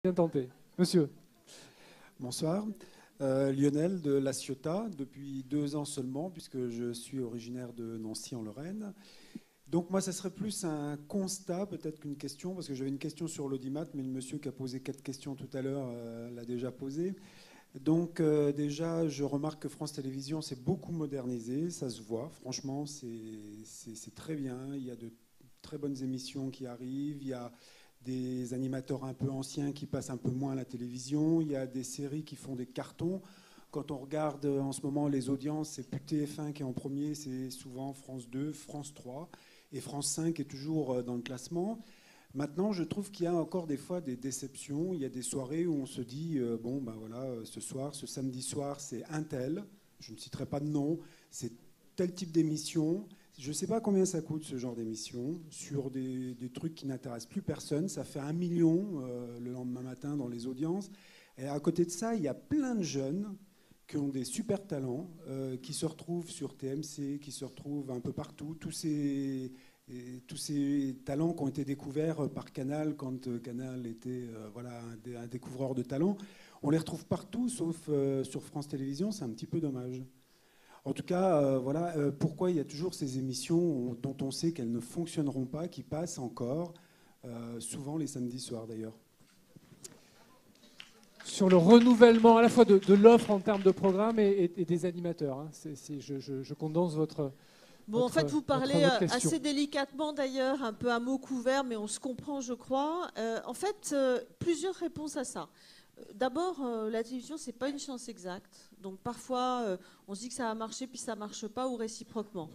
Bien tenté. Monsieur. Bonsoir. Lionel de La Ciotat, depuis 2 ans seulement, puisque je suis originaire de Nancy en Lorraine. Donc moi, ça serait plus un constat peut-être qu'une question, parce que j'avais une question sur l'audimat, mais le monsieur qui a posé 4 questions tout à l'heure l'a déjà posée. Donc déjà, je remarque que France Télévisions s'est beaucoup modernisé, ça se voit, franchement, c'est très bien. Il y a de très bonnes émissions qui arrivent, il y a des animateurs un peu anciens qui passent un peu moins à la télévision, il y a des séries qui font des cartons. Quand on regarde en ce moment les audiences, c'est plus TF1 qui est en premier, c'est souvent France 2, France 3, et France 5 est toujours dans le classement. Maintenant, je trouve qu'il y a encore des fois des déceptions. Il y a des soirées où on se dit, bon, ben voilà, ce soir, ce samedi soir, c'est un tel, je ne citerai pas de nom, c'est tel type d'émission. Je ne sais pas combien ça coûte ce genre d'émission, sur des trucs qui n'intéressent plus personne. Ça fait 1 million le lendemain matin dans les audiences. Et à côté de ça, il y a plein de jeunes qui ont des super talents, qui se retrouvent sur TMC, qui se retrouvent un peu partout. Tous ces talents qui ont été découverts par Canal quand Canal était voilà, un découvreur de talents, on les retrouve partout, sauf sur France Télévisions. C'est un petit peu dommage. En tout cas, voilà, pourquoi il y a toujours ces émissions dont on sait qu'elles ne fonctionneront pas, qui passent encore, souvent les samedis soirs d'ailleurs. Sur le renouvellement à la fois de l'offre en termes de programme et des animateurs. Hein. Je condense votre... Bon, en fait, vous parlez assez délicatement d'ailleurs, un peu à mots couverts, mais on se comprend, je crois. En fait, plusieurs réponses à ça. D'abord, la télévision, c'est pas une science exacte. Donc parfois, on se dit que ça va marcher, puis ça marche pas, ou réciproquement.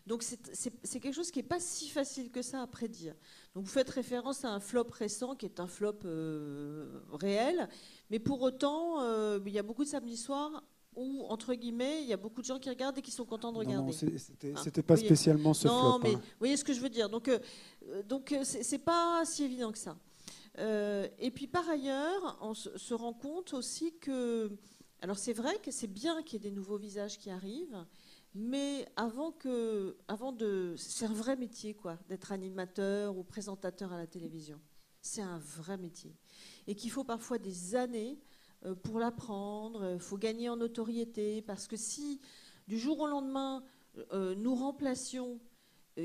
Donc c'est quelque chose qui n'est pas si facile que ça à prédire. Donc vous faites référence à un flop récent, qui est un flop réel. Mais pour autant, il y a beaucoup de samedis soirs où, entre guillemets, il y a beaucoup de gens qui regardent et qui sont contents de regarder. Non, c'était pas spécialement ce flop. Non, mais vous voyez ce que je veux dire. Donc c'est pas si évident que ça. Et puis par ailleurs, on se rend compte aussi que... Alors c'est vrai que c'est bien qu'il y ait des nouveaux visages qui arrivent, mais c'est un vrai métier, quoi, d'être animateur ou présentateur à la télévision. C'est un vrai métier. Et qu'il faut parfois des années pour l'apprendre, il faut gagner en notoriété, parce que si du jour au lendemain, nous remplacions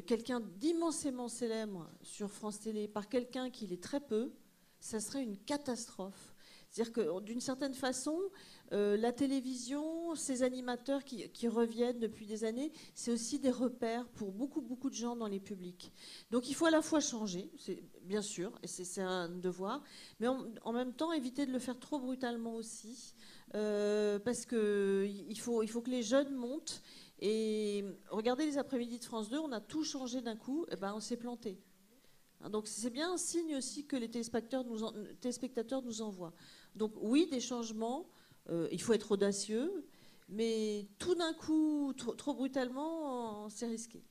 quelqu'un d'immensément célèbre sur France Télé par quelqu'un qui l'est très peu, ça serait une catastrophe. C'est-à-dire que d'une certaine façon, la télévision, ces animateurs qui reviennent depuis des années, c'est aussi des repères pour beaucoup, beaucoup de gens dans les publics. Donc il faut à la fois changer, bien sûr, et c'est un devoir, mais en même temps éviter de le faire trop brutalement aussi, parce qu'il faut que les jeunes montent. Et regardez les après-midi de France 2, on a tout changé d'un coup, et ben on s'est planté. Donc c'est bien un signe aussi que les téléspectateurs nous envoient. Donc oui, des changements, il faut être audacieux, mais tout d'un coup, trop brutalement, c'est risqué.